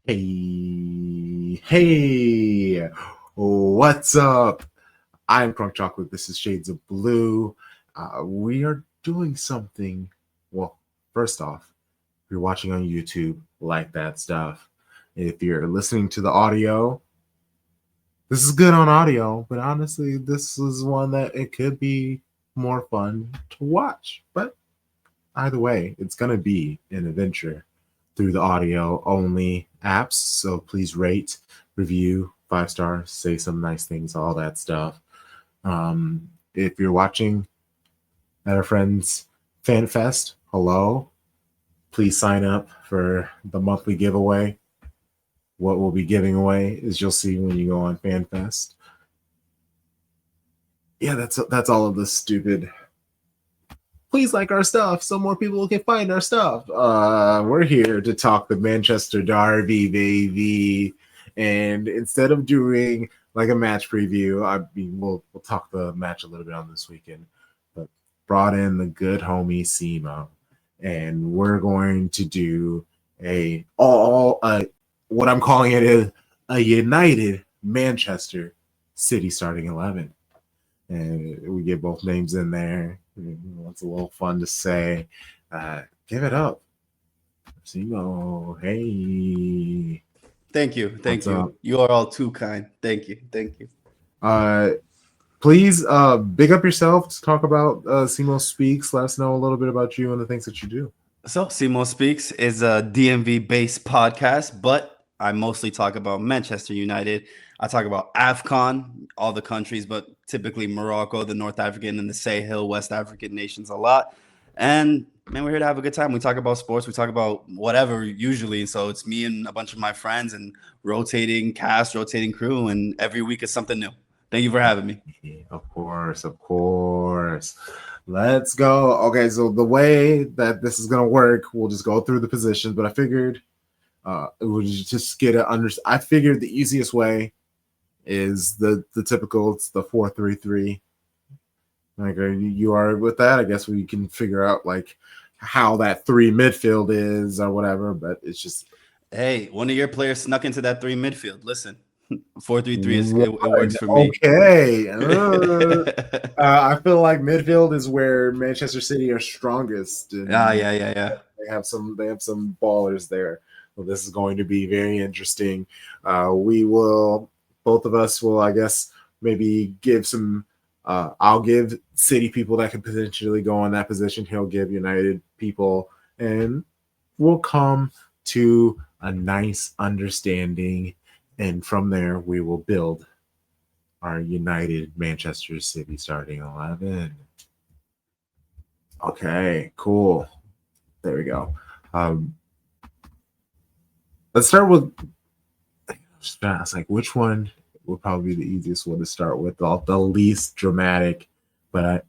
Hey, what's up? I'm Crunk Chocolate. This is Shades of Blue. We are doing something. Well, first off, if you're watching on YouTube, like that stuff. If you're listening to the audio, this is good on audio, but honestly, this is one that it could be more fun to watch. But either way, it's going to be an adventure through the audio only apps. So please rate, review, 5 stars, say some nice things, all that stuff. If you're watching at our friend's Fan Fest, hello. Please sign up for the monthly giveaway. What we'll be giving away is you'll see when you go on FanFest. Yeah, that's all of this stupid. Please like our stuff so more people can find our stuff. We're here to talk the Manchester Derby, baby. And instead of doing like a match preview, I mean, we'll talk the match a little bit on this weekend, but brought in the good homie Simo, and we're going to do what I'm calling it a united Manchester City starting 11, and we get both names in there. It's a little fun to say. Give it up, Simo. Hey. Thank you. You are all too kind. Thank you. Please big up yourself. Talk about Simo Speaks. Let us know a little bit about you and the things that you do. So Simo Speaks is a DMV-based podcast, but I mostly talk about Manchester United. I talk about AFCON, all the countries, but typically Morocco, the North African and the Sahel, West African nations a lot. And man, we're here to have a good time. We talk about sports. We talk about whatever usually. So it's me and a bunch of my friends and rotating cast, rotating crew. And every week is something new. Thank you for having me. Of course. Let's go. Okay, so the way that this is going to work, we'll just go through the positions. But I figured we'll just get it I figured the easiest way is the typical, it's the 4-3-3. Like, you are with that? I guess we can figure out like how that 3 midfield is or whatever, but it's just, hey, one of your players snuck into that 3 midfield. Listen, 4-3-3 it works for me. Okay. I feel like midfield is where Manchester City are strongest. Yeah. They have some ballers there. Well, this is going to be very interesting. Both of us will, I guess, maybe give some. I'll give City people that could potentially go on that position. He'll give United people, and we'll come to a nice understanding. And from there, we will build our United Manchester City starting 11. Okay, cool. There we go. Let's start with. Just ask, like, which one would probably be the easiest one to start with, the least dramatic, but I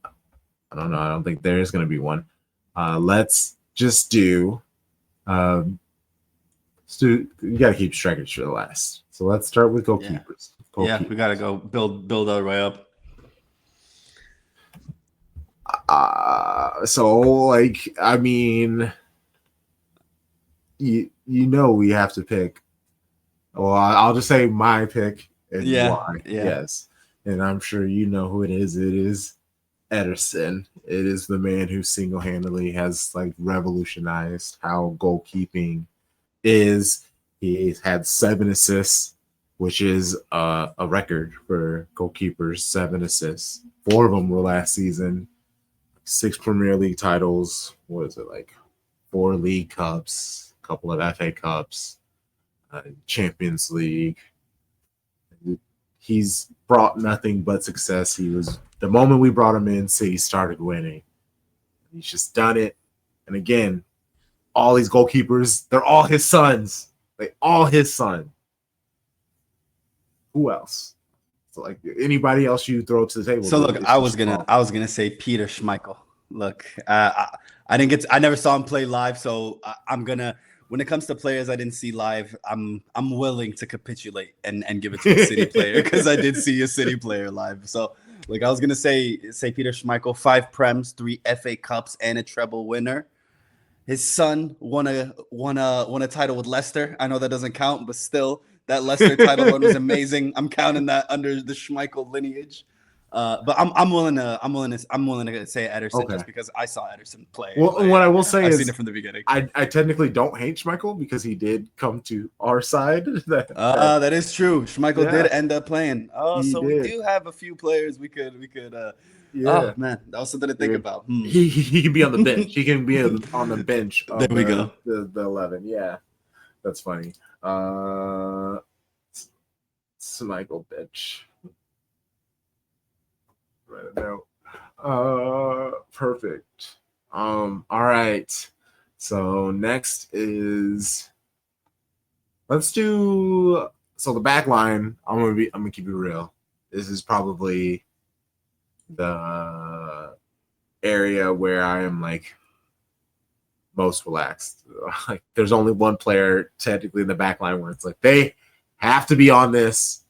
don't know. I don't think there is going to be one. Let's just do. You got to keep strikers for the last. So let's start with goalkeepers. Yeah, we got to go build our way up. So, like, I mean, you know we have to pick. Well, I'll just say my pick. And why. Yes. And I'm sure you know who it is. It is Ederson. It is the man who single-handedly has like revolutionized how goalkeeping is. He's had 7 assists, which is a record for goalkeepers. 7 assists. 4 of them were last season. 6 Premier League titles. What is it, like 4 League Cups, a couple of FA Cups, Champions League. He's brought nothing but success. He was, the moment we brought him in, City started winning. He's just done it. And again, all these goalkeepers, they're all his sons. All his son. Who else? So, like, anybody else you throw to the table? So look, I was gonna say Peter Schmeichel. Look, I never saw him play live, so I'm gonna. When it comes to players I didn't see live, I'm willing to capitulate and give it to a City player because I did see a City player live. So, like, I was gonna say Peter Schmeichel, 5 Prems, 3 FA Cups, and a treble winner. His son won a title with Leicester. I know that doesn't count, but still, that Leicester title run was amazing. I'm counting that under the Schmeichel lineage. But I'm willing to say Ederson Okay. just because I saw Ederson play. Well, Like, what I will say I've is seen it from the beginning. I technically don't hate Schmeichel because he did come to our side. That is true. Schmeichel did Yeah, end up playing. Oh, he so we did. do have a few players we could. Oh Yeah. man, that was something to think about. He can be on the bench. He can be on the bench There of we go. the 11. Yeah, that's funny. Schmeichel bench. Right now. Perfect. All right. So next is let's do the back line. I'm gonna keep it real. This is probably the area where I am like most relaxed. Like there's only one player technically in the back line where it's like they have to be on this.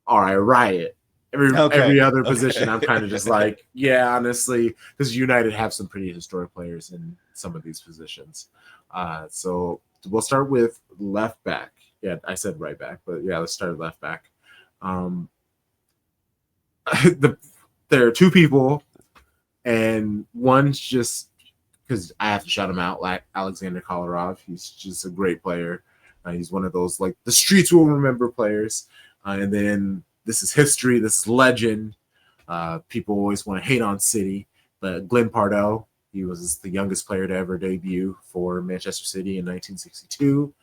All right, riot. Every other position, I'm kind of just like, yeah, honestly, because United have some pretty historic players in some of these positions. So we'll start with left back. Yeah, I said right back, but yeah, let's start at left back. There are two people, and one's just because I have to shout him out, like Alexander Kolarov. He's just a great player. He's one of those like the streets will remember players. And then this is history. This is legend. People always want to hate on City, but Glenn Pardoe, he was the youngest player to ever debut for Manchester City in 1962.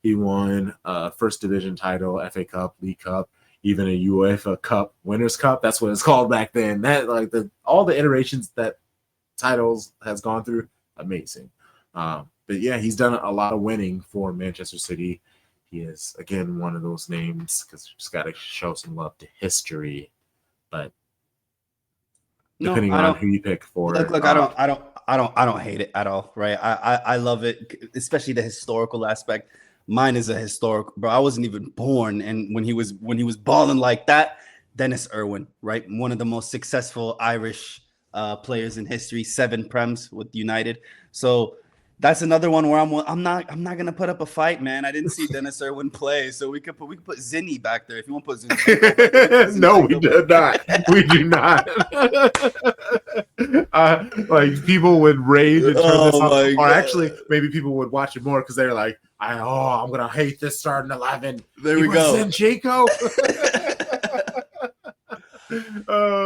He won first division title, FA Cup, League Cup, even a UEFA Cup, Winners' Cup. That's what it's called back then. That like all the iterations that titles has gone through, amazing. But yeah, he's done a lot of winning for Manchester City. He is again one of those names because you just got to show some love to history. But depending on who you pick for, look, I don't hate it at all. Right, I love it, especially the historical aspect. Mine is a historic, bro. I wasn't even born, and when he was balling like that, Dennis Irwin, right, one of the most successful Irish players in history, 7 Prems with United. So that's another one where I'm not gonna put up a fight, man. I didn't see Dennis Irwin play, so we could put Zinni back there if you want to put Zinni. No, we did not. We do not. Like people would rage and turn this off, or actually, maybe people would watch it more because they're like, I'm gonna hate this starting 11. There we go. Zinchenko.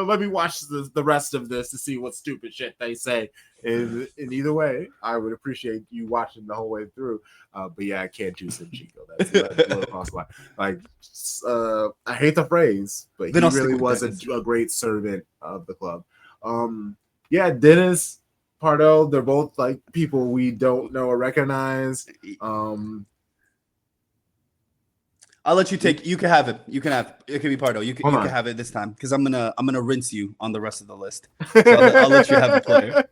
Let me watch the rest of this to see what stupid shit they say. In either way, I would appreciate you watching the whole way through. But yeah, I can't do Zinchenko. That's a little cross line. Like, I hate the phrase, but he really was a great servant of the club. Yeah, Dennis, Pardo, they're both like people we don't know or recognize. I'll let you take. You can have it. It can be Pardo. You can have it this time because I'm gonna rinse you on the rest of the list. So I'll let you have the player.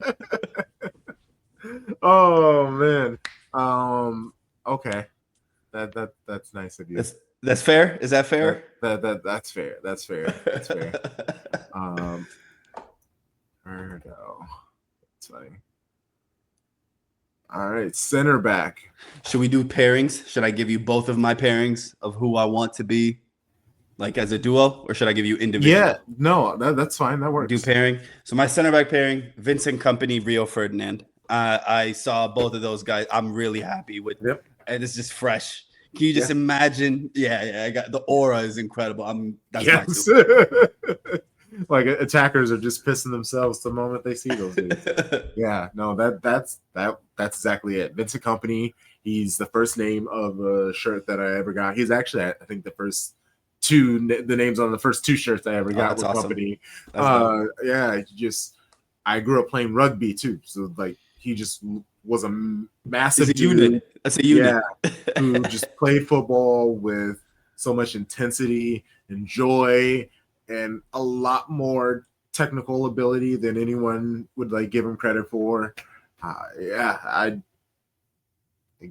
Oh man. Okay. That's nice of you. That's fair. Is that fair? That's fair. That's fair. That's fair. Pardo. That's funny. All right, center back. Should we do pairings? Should I give you both of my pairings of who I want to be, like as a duo, or should I give you individual? Yeah, no, that's fine. That works. Do pairing. So my center back pairing: Vincent Kompany, Rio Ferdinand. I saw both of those guys. I'm really happy with. Yep. And it's just fresh. Can you just imagine? Yeah. I got the aura is incredible. That's like attackers are just pissing themselves the moment they see those dudes. Yeah, no, that's exactly it. Vincent Kompany, he's the first name of a shirt that I ever got. He's actually, I think, the names on the first 2 shirts I ever got with awesome. Kompany. Yeah, I grew up playing rugby too, so like he just was a massive dude. That's a unit. Yeah, who just played football with so much intensity and joy and a lot more technical ability than anyone would like give him credit for.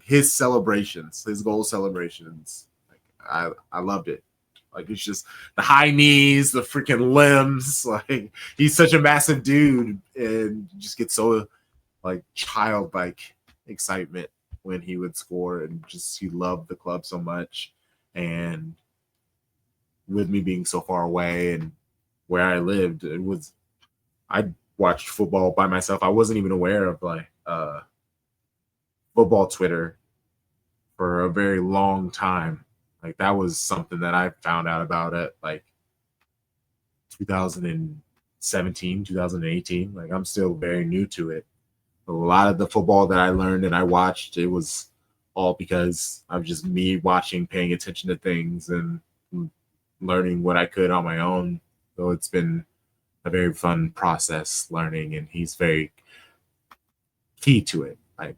His celebrations, his goal celebrations, like, I loved it. Like it's just the high knees, the freaking limbs. Like he's such a massive dude and just gets so like childlike excitement when he would score, and just he loved the club so much. And with me being so far away and where I lived, I watched football by myself. I wasn't even aware of like football Twitter for a very long time. Like that was something that I found out about at like 2017, 2018. Like I'm still very new to it. A lot of the football that I learned and I watched, it was all because of just me watching, paying attention to things, and learning what I could on my own. So it's been a very fun process learning, and he's very key to it. Like,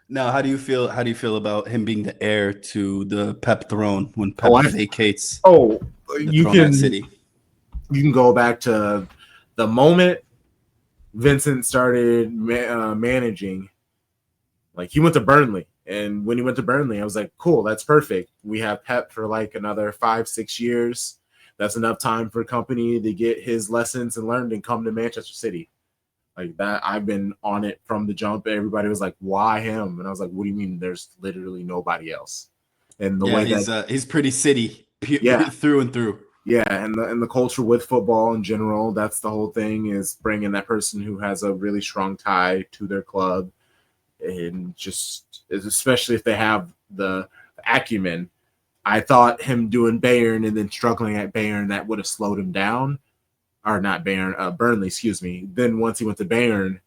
Now, how do you feel? How do you feel about him being the heir to the Pep throne when Pep oh, vacates oh, the you throne at can City? you can go back to the moment Vincent started managing. Like he went to Burnley, and when he went to Burnley, I was like, cool, that's perfect. We have Pep for like another 5-6 years. That's enough time for company to get his lessons and learned and come to Manchester City. Like that, I've been on it from the jump. Everybody was like, why him? And I was like, what do you mean? There's literally nobody else. And the Yeah, way that, he's pretty City yeah, through and through. yeah, and the culture with football in general, that's the whole thing, is bringing that person who has a really strong tie to their club, and just especially if they have the acumen. I thought him doing Bayern and then struggling at Bayern, that would have slowed him down, or not Bayern, Burnley, excuse me. Then once he went to Bayern,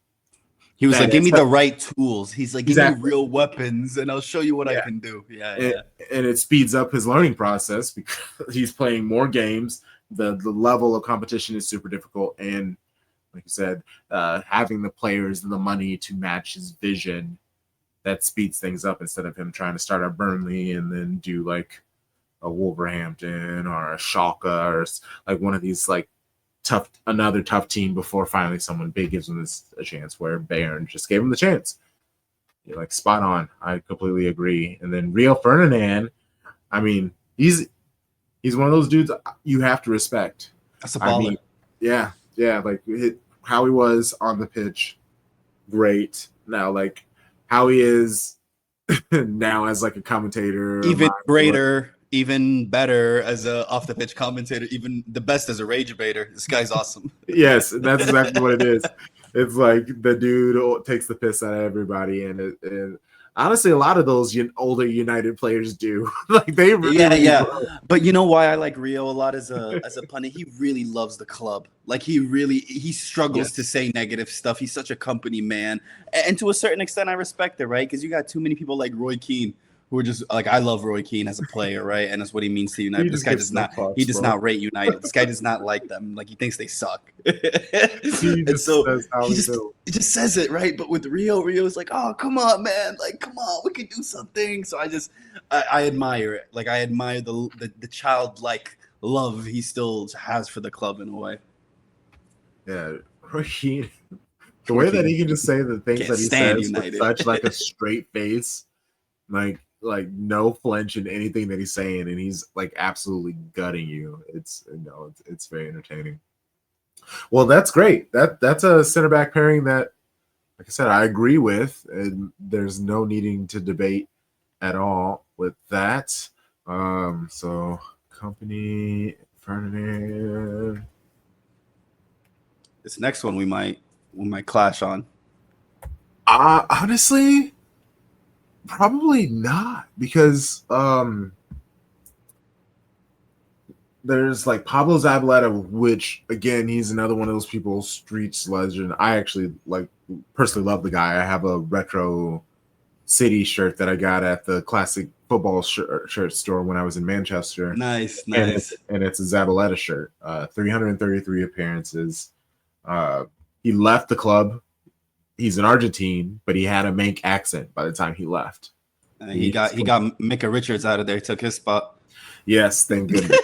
He was that like, "Give is me the right tools." He's like, "Give me exactly, real weapons, and I'll show you what I yeah. can do." Yeah, And, yeah. and it speeds up his learning process because he's playing more games. The level of competition is super difficult, and like you said, having the players and the money to match his vision, that speeds things up instead of him trying to start at Burnley and then do like a Wolverhampton or a Schalke or like one of these like another tough team before finally someone big gives him a chance, where Bayern just gave him the chance. You're like spot on. I completely agree. And then Rio Ferdinand, I mean, he's one of those dudes you have to respect. That's a I baller. mean, yeah, like how he was on the pitch, great. Now, like how he is now as like a commentator, Even greater, even better as a off the pitch commentator, even the best as a rage debater. This guy's awesome. yes, that's exactly what it is. It's like the dude takes the piss out of everybody, and honestly, a lot of those older United players do. Like they Yeah, really, yeah. But you know why I like Rio a lot as a pundit? He really loves the club. Like he struggles to yes, say negative stuff. He's such a company man. And to a certain extent I respect it, right? Because you got too many people like Roy Keane who are just like, I love Roy Keane as a player, right? And that's what he means to United. he But this just guy gets does no not he fucks, does bro. not rate United. This guy does not like them. Like he thinks they suck. He And just so says how he he just feels. it just says it, right? But with Rio's like, oh come on, man, like come on, we can do something. So I admire it. Like I admire the childlike love he still has for the club in a way. Yeah, Raheem, the way that Freaking he can just say the things can't that he stand says with United. such like a straight face, like no flinch in anything that he's saying, and he's like absolutely gutting you. It's very entertaining. Well, that's great. That's a center back pairing that, like I said, I agree with, and there's no needing to debate at all with that. So company Ferdinand. This next one we might clash on. Honestly, probably not, because there's like Pablo Zabaleta, which again, he's another one of those people, streets legend. I actually like personally love the guy. I have a retro City shirt that I got at the classic football shirt store when I was in Manchester, Nice, and nice. it's a Zabaleta shirt. 333 appearances. He left the club. He's an Argentine, but he had a Manc accent by the time he left. He got Micah Richards out of there, took his spot. Yes, thank goodness.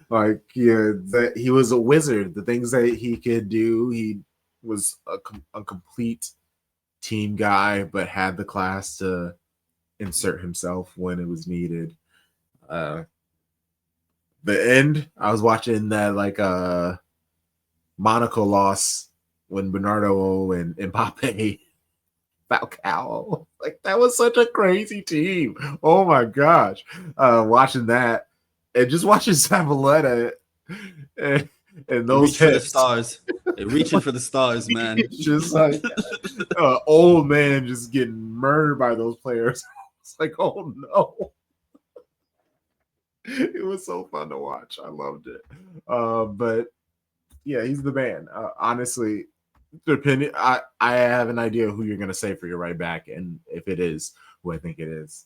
Like yeah, he was a wizard. The things that he could do, he was a complete team guy, but had the class to insert himself when it was needed. Uh, the end, I was watching that like Monaco loss when Bernardo and Mbappe, Falcao, like that was such a crazy team. Oh my gosh, watching that and just watching Savaleta and, and They those reach for the hips, stars. They reaching for the stars, man. it's just like old man just getting murdered by those players. It's like, oh no. It was so fun to watch. I loved it. But yeah, he's the man. Honestly, depending, I have an idea who you're gonna say for your right back, and if it is who I think it is,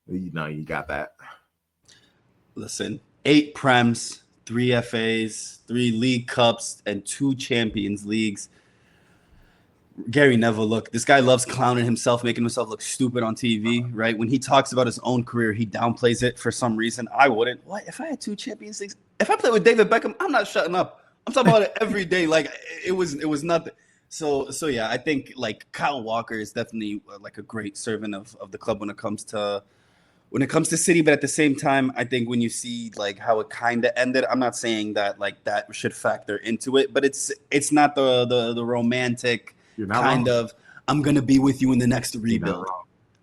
you got that. Listen, 8 Prems, 3 FAs, 3 League Cups, and 2 Champions Leagues. Gary Neville, look, this guy loves clowning himself, making himself look stupid on TV, right? When he talks about his own career, he downplays it for some reason. I wouldn't. What? If I had 2 Champions Leagues, if I played with David Beckham, I'm not shutting up. I'm talking about it every day. Like it was nothing. So yeah, I think like Kyle Walker is definitely like a great servant of the club when it comes to City, but at the same time, I think when you see like how it kind of ended, I'm not saying that like that should factor into it, but it's not the romantic You're not kind wrong. of I'm gonna be with you in the next rebuild.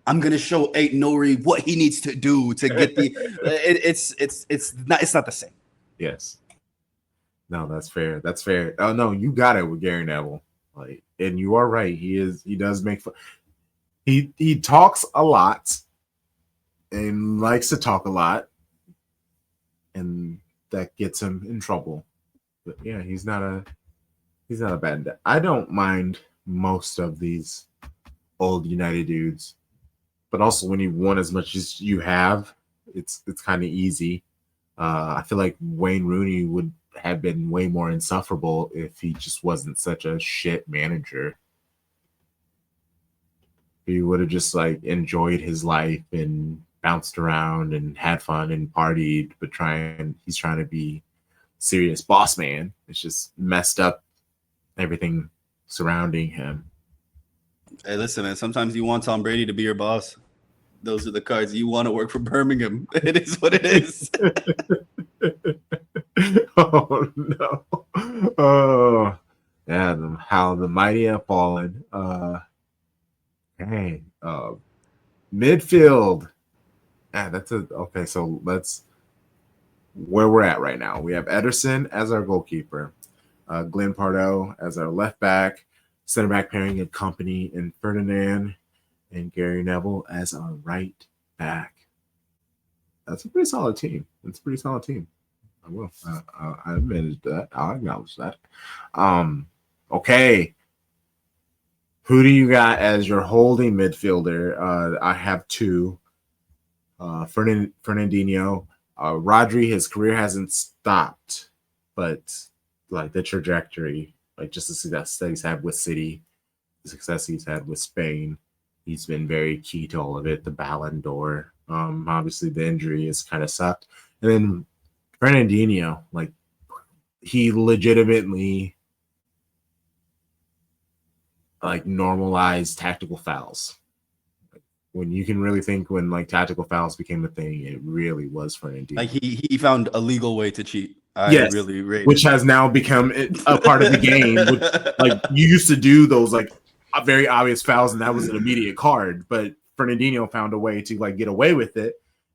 I'm gonna show Aiden Nori what he needs to do to get the. It's not the same. Yes. No, that's fair. That's fair. Oh no, you got it with Gary Neville. Like, and you are right. He does make fun. He talks a lot and likes to talk a lot, and that gets him in trouble. But yeah, he's not a bad dad. I don't mind most of these old United dudes, but also when you won as much as you have, it's kind of easy. I feel like Wayne Rooney would have been way more insufferable if he just wasn't such a shit manager. He would have just like enjoyed his life and bounced around and had fun and partied, but he's trying to be serious boss man. It's just messed up everything surrounding him. Hey, listen, man. Sometimes you want Tom Brady to be your boss. Those are the cards you want to work for Birmingham. It is what it is. Oh no! Oh yeah, how the mighty have fallen. Hey, midfield. Yeah, okay. So let's where we're at right now. We have Ederson as our goalkeeper, Glenn Pardo as our left back, center back pairing and Company and Ferdinand, and Gary Neville as our right back. That's a pretty solid team. I will. I admit that. I'll acknowledge that. Okay. Who do you got as your holding midfielder? I have 2. Fernandinho. Rodri, his career hasn't stopped, but like the trajectory, like just the success that he's had with City, the success he's had with Spain, he's been very key to all of it. The Ballon d'Or. Obviously the injury has kind of sucked. And then Fernandinho, like he legitimately like normalized tactical fouls. When you can really think when like tactical fouls became a thing, it really was Fernandinho. Like he found a legal way to cheat. I Yes, really rate which it. has now become a part of the game. Which, like you used to do those like very obvious fouls, and that was an immediate card. But Fernandinho found a way to like get away with it,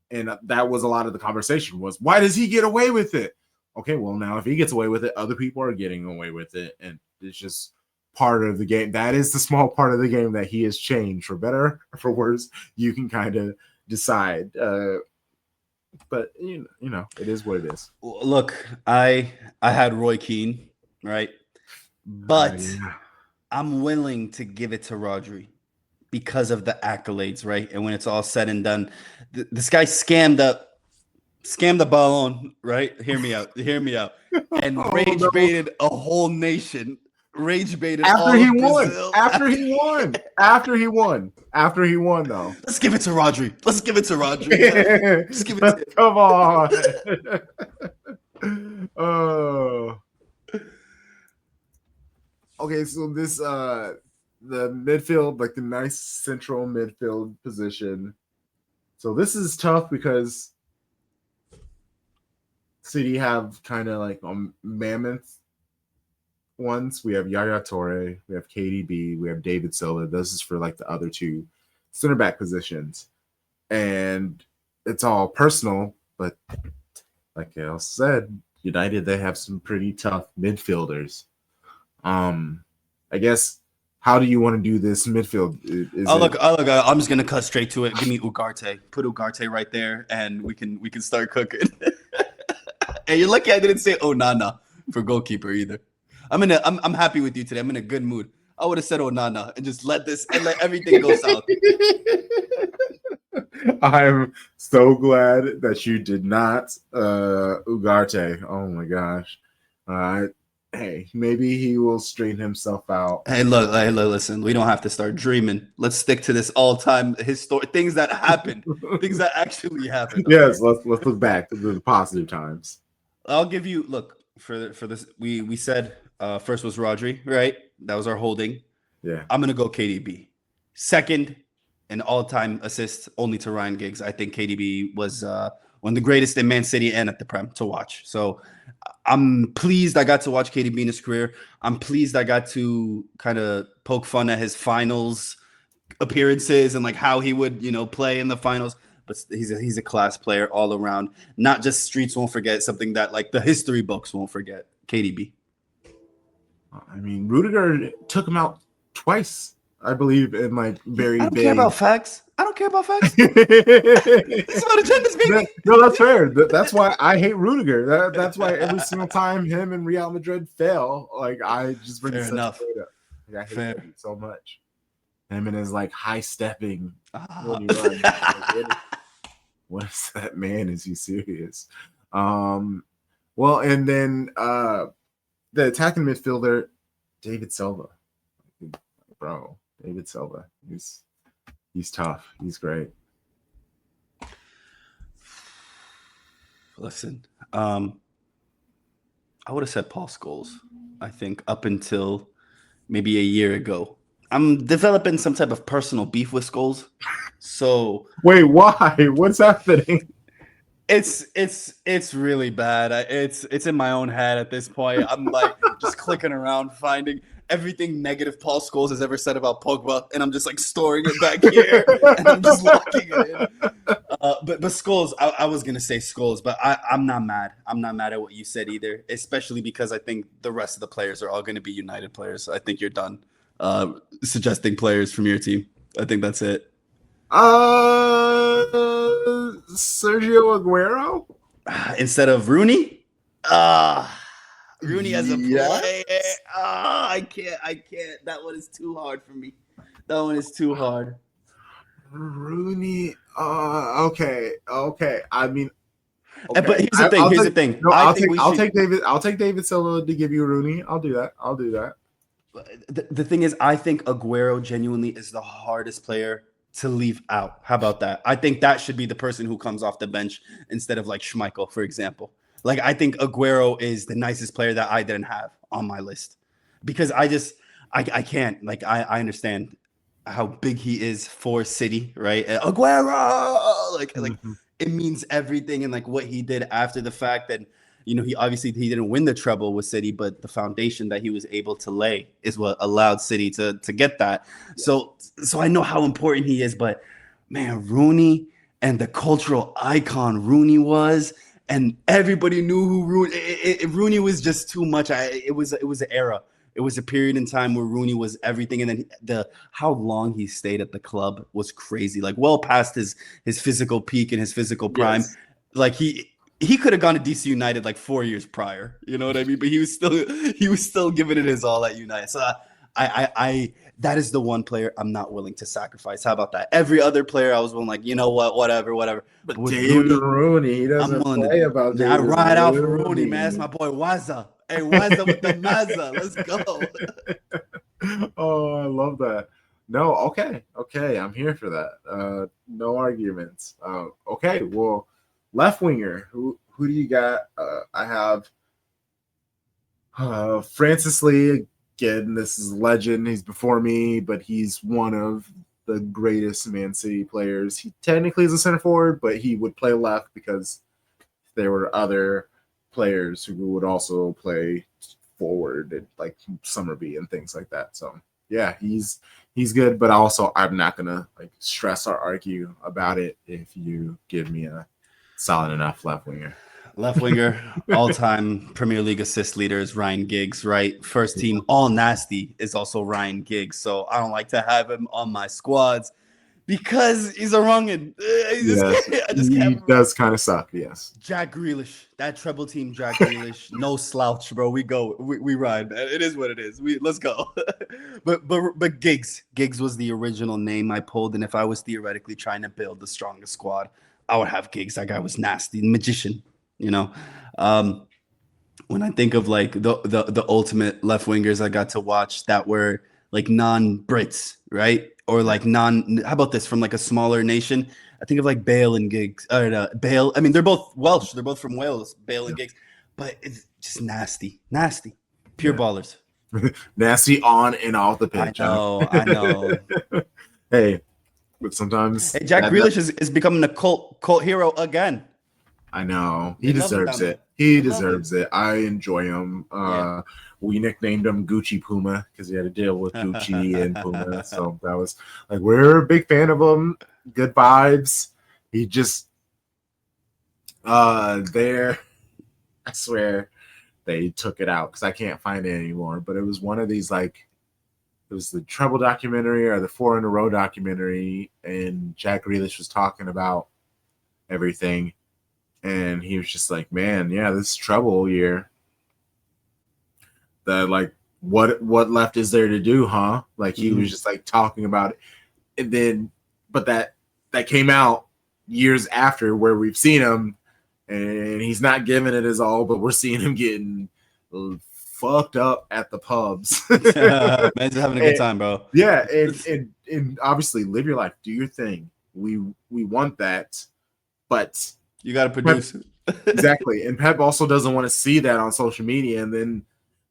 and that was a lot of the conversation was why does he get away with it? Okay, well now if he gets away with it, other people are getting away with it, and it's just part of the game. That is the small part of the game that he has changed for better or for worse. You can kind of decide. But you know, it is what it is. Look, I had Roy Keane, right? But Yeah. I'm willing to give it to Rodri because of the accolades, right? And when it's all said and done, this guy scammed the ballon, right? Hear me out. And Oh, rage no. baited a whole nation. Rage baited After all he of won. Brazil. After he won, though. Let's give it to Rodri. Let's give it to Rodri. Just give it to him. Come on. Oh. Okay, so this the midfield, like the nice central midfield position. So this is tough because City have kind of like mammoth ones. We have Yaya Toure, we have KDB, we have David Silva. This is for like the other two center back positions, and it's all personal. But like I said, United, they have some pretty tough midfielders. I guess, how do you want to do this midfield? Is Oh it look, oh look, I'm just gonna cut straight to it. Give me Ugarte. Put Ugarte right there, and we can start cooking. And you're lucky I didn't say Onana for goalkeeper either. I'm happy with you today. I'm in a good mood. I would have said Onana and just let everything go south. I'm so glad that you did not Ugarte. Oh my gosh. Hey, maybe he will straighten himself out. Hey, look, listen. We don't have to start dreaming. Let's stick to this all-time history things that happened, things that actually happened. Yes, let's look back to the positive times. I'll give you look for this. We said first was Rodri, right? That was our holding. Yeah. I'm gonna go KDB. Second, an all-time assist only to Ryan Giggs. I think KDB was one of the greatest in Man City and at the Prem to watch. So I'm pleased I got to watch KDB in his career. I'm pleased I got to kind of poke fun at his finals appearances and like how he would, play in the finals. But he's a class player all around. Not just streets won't forget, something that like the history books won't forget. KDB. I mean, Rudiger took him out twice, I believe, in like very I don't big. care about facts. I don't care about facts. It's about agendas, baby. No, that's fair. That's why I hate Rudiger. That's why every single time him and Real Madrid fail, like I just bring Fair such enough. up. Like, I hate Fair. him so much. Him and his like high stepping when he Ah. runs. Like, what is that man? Is he serious? Well, and then the attacking midfielder, David Silva. Bro, David Silva. He's tough. He's great. Listen, I would have said Paul Scholes, I think, up until maybe a year ago. I'm developing some type of personal beef with Scholes. So wait, why? What's happening? It's really bad. It's in my own head at this point. I'm like just clicking around, finding everything negative Paul Scholes has ever said about Pogba, and I'm just like storing it back here, and I'm just locking it in. But Scholes, I was gonna say Scholes, but I'm not mad. I'm not mad at what you said either, especially because I think the rest of the players are all gonna be United players. I think you're done suggesting players from your team. I think that's it. Sergio Aguero instead of Rooney. Rooney as a player. I can't. That one is too hard for me. That one is too hard. Rooney. Okay. I mean, okay. But here's the thing. No, I'll take David Silva to give you Rooney. I'll do that. The thing is, I think Aguero genuinely is the hardest player to leave out. How about that? I think that should be the person who comes off the bench instead of like Schmeichel, for example. Like, I think Aguero is the nicest player that I didn't have on my list because I can't. Like, I understand how big he is for City, right? Aguero, like it means everything, and like what he did after the fact that he didn't win the treble with City, but the foundation that he was able to lay is what allowed City to get that. So I know how important he is, but man, Rooney and the cultural icon Rooney was, and everybody knew who Rooney. Rooney was just too much. It was an era. It was a period in time where Rooney was everything, and then how long he stayed at the club was crazy. Like well past his physical peak and his physical prime. Yes. Like he could have gone to DC United like 4 years prior. You know what I mean? But he was still giving it his all at United. So I that is the one player I'm not willing to sacrifice. How about that? Every other player I was willing, like, you know what, whatever. But with David Rooney, he doesn't play about David I ride Rooney. out for Rooney, man. That's my boy Waza. Hey, Waza with the Mazza. Let's go. Oh, I love that. No, okay. I'm here for that. No arguments. Okay, well, left winger. Who do you got? I have Francis Lee. Again, this is a legend. He's before me, but he's one of the greatest Man City players. He technically is a center forward, but he would play left because there were other players who would also play forward at like Summerby and things like that. So yeah, he's good, but also I'm not gonna like stress or argue about it if you give me a solid enough left winger. Left winger, all-time Premier League assist leader is Ryan Giggs, right? First team all nasty is also Ryan Giggs. So I don't like to have him on my squads because he's a wrongin. Yes, I just he can't. does kind of suck. Yes, Jack Grealish, that treble team, Jack Grealish, no slouch, bro. We go, we ride, man. It is what it is. Let's go. but Giggs was the original name I pulled, and if I was theoretically trying to build the strongest squad, I would have Giggs. That guy was nasty, magician. You know, when I think of like the ultimate left wingers I got to watch that were like non-Brits, right? Or like how about this, from like a smaller nation? I think of like Bale and Giggs. Bale. I mean, they're both Welsh. They're both from Wales. Bale and Giggs, but it's just nasty, pure ballers. nasty on and off the pitch. I know. Hey, but sometimes Jack Grealish is becoming a cult hero again. I know he They love him deserves down it. there. He They love deserves it. I enjoy him. Yeah. We nicknamed him Gucci Puma because he had to deal with Gucci and Puma. So that was like, we're a big fan of him. Good vibes. He just there. I swear they took it out because I can't find it anymore. But it was one of these like, it was the Treble documentary or the 4 in a Row documentary, and Jack Grealish was talking about everything. And he was just like, man, yeah, this is Treble year. That like, what left is there to do, huh? Like he was just like talking about it. And then, but that came out years after where we've seen him and he's not giving it his all, but we're seeing him getting fucked up at the pubs. Man's having a good time, bro. Yeah, and obviously live your life, do your thing. We want that, but you got to produce. Exactly. And Pep also doesn't want to see that on social media, and then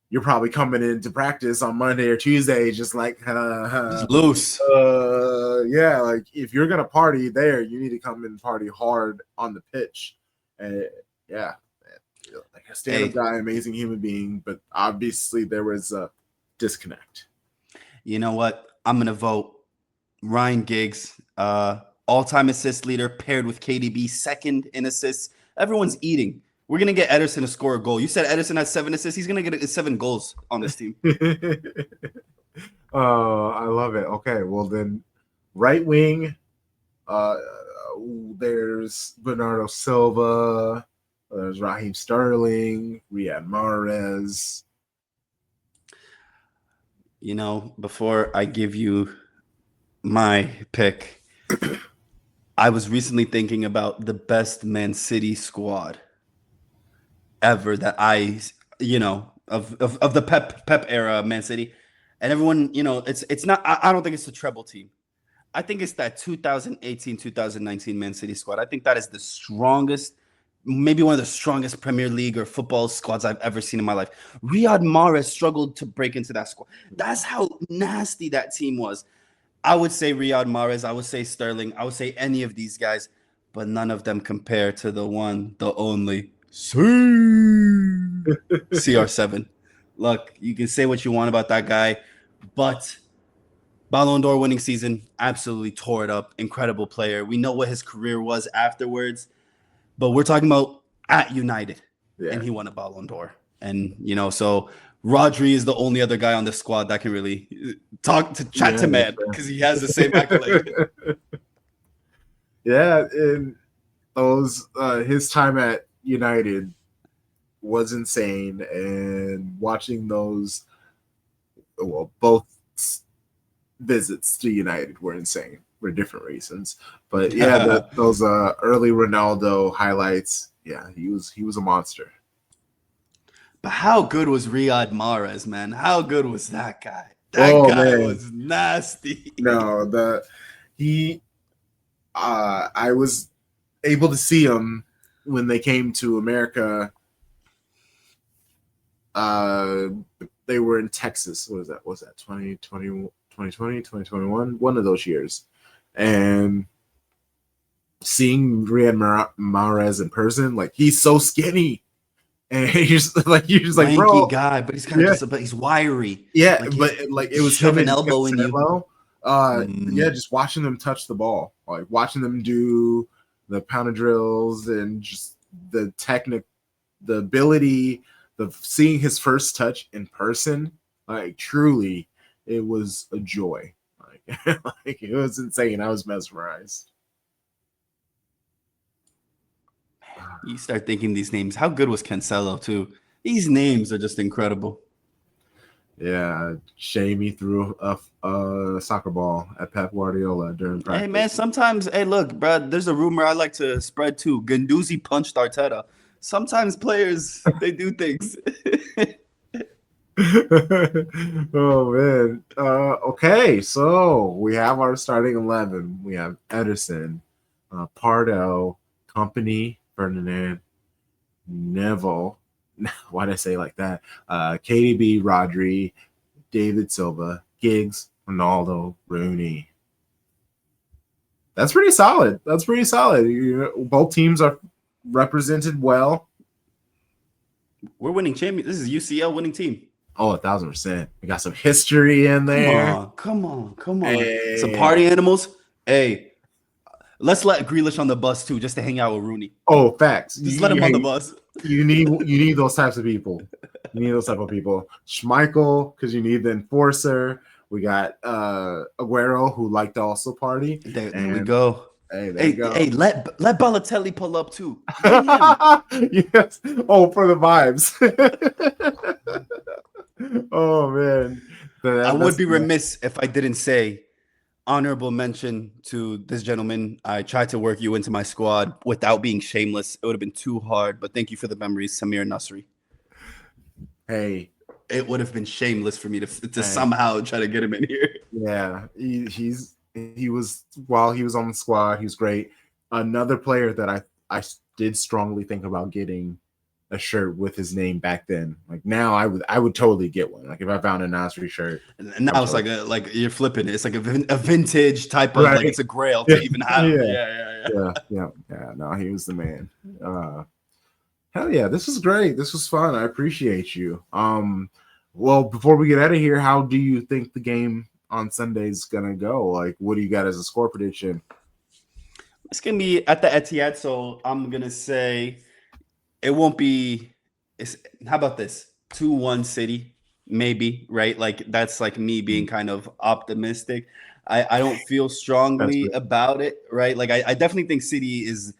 you're probably coming into practice on Monday or Tuesday just like just loose. Yeah, like if you're gonna party there, you need to come and party hard on the pitch. Yeah, like a stand-up guy, amazing human being, but obviously there was a disconnect. You know what? I'm gonna vote Ryan Giggs, all-time assist leader, paired with KDB, second in assists. Everyone's eating. We're gonna get Ederson to score a goal. You said Ederson has 7 assists. He's gonna get 7 goals on this team. I love it. Okay, well then, right wing. There's Bernardo Silva. There's Raheem Sterling, Riyad Mahrez. You know, before I give you my pick, I was recently thinking about the best Man City squad ever that of the Pep era Man City, and everyone, it's not. I don't think it's the treble team. I think it's that 2018-2019 Man City squad. I think that is the strongest, maybe one of the strongest Premier League or football squads I've ever seen in my life. Riyad Mahrez struggled to break into that squad. That's how nasty that team was. I would say Riyad Mahrez. I would say Sterling. I would say any of these guys, but none of them compare to the one, the only CR7. Look, you can say what you want about that guy, but Ballon d'Or winning season, absolutely tore it up. Incredible player. We know what his career was afterwards, but we're talking about at United, and he won a Ballon d'Or. And, so Rodri is the only other guy on the squad that can really chat to man because he has the same accolade. Yeah, and those his time at United was insane, and watching those, both visits to United were insane for different reasons. But yeah, those early Ronaldo highlights, yeah, he was a monster. But how good was Riyad Mahrez, man? How good was that guy? That guy was nasty. No, I was able to see him when they came to America. They were in Texas. What was that? Was that 2020, 2021? One of those years. And seeing Riyad Mahrez in person, like, he's so skinny. and you're just like, Lanky bro, guy, but he's kind of yeah, just, but he's wiry. yeah, Like he's but like it was him shove an and elbow in you. Cancelo. Yeah, just watching them touch the ball, like watching them do the pound of drills and just the technique, the ability, the seeing his first touch in person, like truly, it was a joy. Like, like it was insane. I was mesmerized. You start thinking these names. How good was Cancelo too? These names are just incredible. Yeah, Shamey threw a soccer ball at Pep Guardiola during practice. Hey man, sometimes, hey look, bro. There's a rumor I like to spread too. Ganduzi punched Arteta. Sometimes players they do things. Oh man. Okay, so we have our starting 11. We have Ederson, Pardo, Company, Ferdinand, Neville. Why did I say it like that? KDB, Rodri, David Silva, Giggs, Ronaldo, Rooney. That's pretty solid. That's pretty solid. Both teams are represented well. We're winning champion. This is UCL winning team. Oh, 1,000%. We got some history in there. Come on. Hey. Some party animals. Hey, let's let Grealish on the bus too, just to hang out with Rooney. Oh, facts. Just let him on the bus. You need those types of people. You need those type of people. Schmeichel, because you need the enforcer. We got Aguero, who liked to also party. There we go. Hey, there you go. Hey, let Balotelli pull up too. Yes. Oh, for the vibes. Oh man. I would be remiss if I didn't say honorable mention to this gentleman. I tried to work you into my squad without being shameless. It would have been too hard, but thank you for the memories, Samir Nasri. Hey, it would have been shameless for me to somehow try to get him in here. Yeah, he was, while he was on the squad, he was great. Another player that I did strongly think about getting a shirt with his name back then. Like now, I would totally get one. Like if I found a Nasri shirt. And now it's like you're flipping it. It's like a vintage type of like it's a grail to even have. Yeah. No, he was the man. Hell yeah, this was great. This was fun. I appreciate you. Well, before we get out of here, how do you think the game on Sunday is gonna go? Like, what do you got as a score prediction? It's gonna be at the Etihad, so I'm gonna say it won't be. How about this? 2-1 City, maybe, right? Like that's like me being kind of optimistic. I don't feel strongly about it, right? Like I definitely think City is.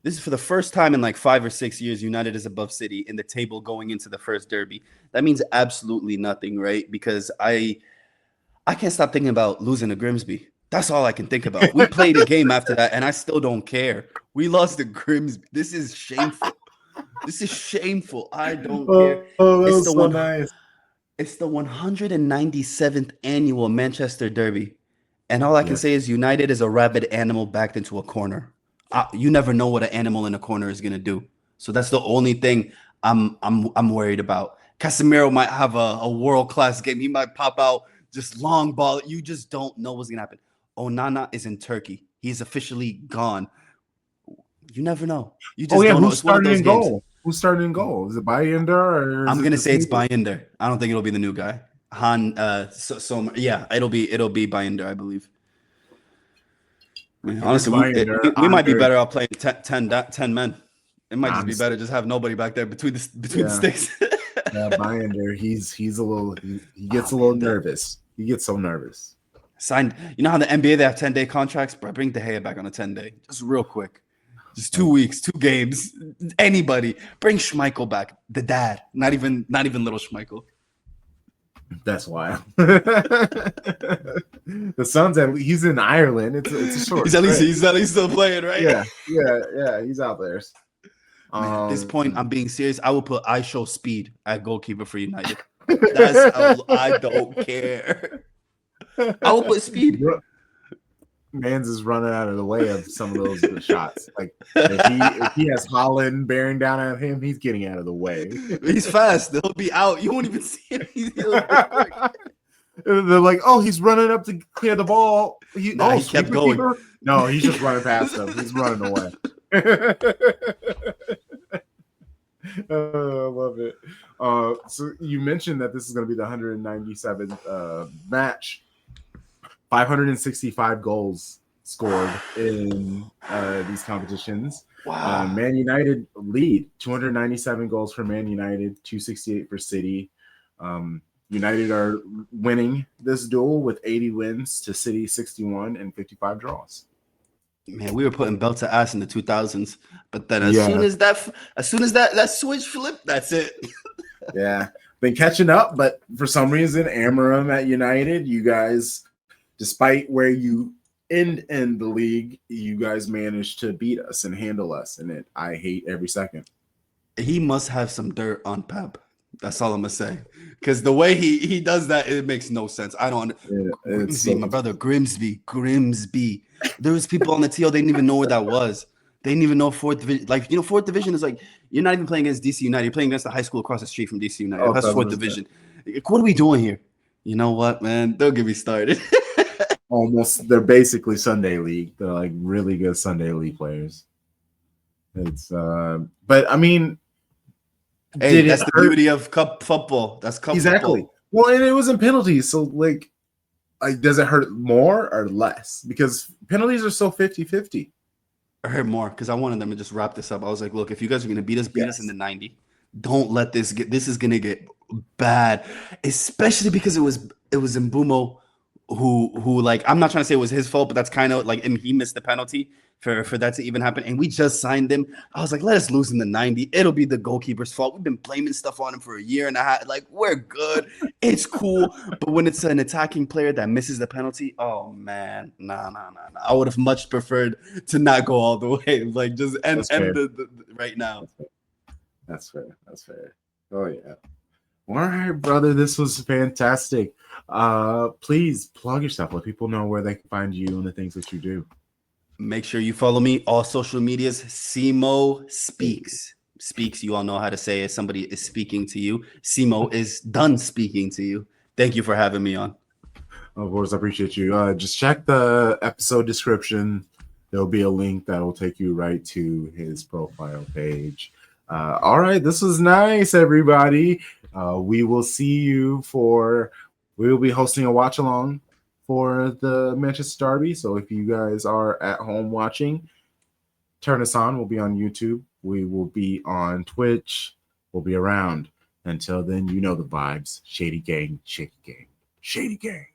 This is for the first time in like 5 or 6 years, United is above City in the table going into the first derby. That means absolutely nothing, right? Because I can't stop thinking about losing to Grimsby. That's all I can think about. We played a game after that, and I still don't care. We lost to Grimsby. This is shameful. This is shameful. I don't care. Oh, that was so nice. It's the 197th annual Manchester Derby. And all I can say is United is a rabid animal backed into a corner. You never know what an animal in a corner is gonna do. So that's the only thing I'm worried about. Casemiro might have a world-class game. He might pop out just long ball. You just don't know what's gonna happen. Onana is in Turkey. He's officially gone. You never know. You just don't know. Who's starting in goal? Who's starting in goal? Is it Bayender? I'm gonna say it's Bayender. I don't think it'll be the new guy. It'll be Bayender, I believe. Honestly, we might be better off playing 10 men. It might just be better just have nobody back there between the sticks. Yeah, Bayender, he gets a little nervous. He gets so nervous. Signed. You know how the NBA they have 10-day contracts? Bro, bring De Gea back on a 10-day, just real quick. Just 2 weeks, 2 games. Anybody, bring Schmeichel back. The dad, not even little Schmeichel. That's wild. The Suns, he's in Ireland. It's a short. He's at least still playing, right? Yeah. He's out there. Man, at this point, I'm being serious. I will put I show speed at goalkeeper for United. That's how I don't care. I will put speed. Mans is running out of the way of some of those shots. Like if he has Holland bearing down at him, he's getting out of the way. He's fast. He'll be out. You won't even see him. They're like, oh, he's running up to clear the ball. He kept going. Keeper? No, he's just running past him. He's running away. Oh love it. So you mentioned that this is going to be the 197th match. 565 goals scored in these competitions. Wow. Man United lead 297 goals for Man United, 268 for City. United are winning this duel with 80 wins to City 61 and 55 draws. Man, we were putting belt to ass in the 2000s, but then Yeah. as soon as that switch flipped, that's it. Yeah, been catching up, but for some reason, Amarim at United, you guys, despite where you end in the league, you guys managed to beat us and handle us, and I hate every second. He must have some dirt on Pep. That's all I'm gonna say. Because the way he does that, it makes no sense. I don't. Grimsby, my brother, Grimsby. There was people on the TL, they didn't even know where that was. They didn't even know fourth division. Like, fourth division is like, you're not even playing against DC United. You're playing against the high school across the street from DC United. Oh, that's fourth division. What are we doing here? You know what, man? Don't get me started. Almost, they're basically Sunday league. They're like really good Sunday league players. It's but I mean, hey, that's the beauty of cup football. That's cup football. Well, and it was in penalties, so like does it hurt more or less? Because penalties are so 50-50. I hurt more because I wanted them to just wrap this up. I was like, look, if you guys are gonna beat us in the 90. Don't let this this is gonna get bad. Especially because it was Mbumo who like, I'm not trying to say it was his fault, but that's kind of like, and he missed the penalty for that to even happen. And we just signed him. I was like, let us lose in the 90. It'll be the goalkeeper's fault. We've been blaming stuff on him for a year and a half. Like, we're good. It's cool. But when it's an attacking player that misses the penalty, oh man, nah. I would have much preferred to not go all the way. Like, just end the right now. That's fair. Oh yeah. All right, brother. This was fantastic. Please plug yourself. Let people know where they can find you and the things that you do. Make sure you follow me all social medias. Simo Speaks. Speaks, you all know how to say it. Somebody is speaking to you. Simo is done speaking to you. Thank you for having me on. Of course, I appreciate you. Just check the episode description. There'll be a link that will take you right to his profile page. All right, this was nice, everybody. We will be hosting a watch along for the Manchester Derby. So if you guys are at home watching, turn us on. We'll be on YouTube. We will be on Twitch. We'll be around. Until then, you know the vibes. Shady gang, shaky gang, shady gang.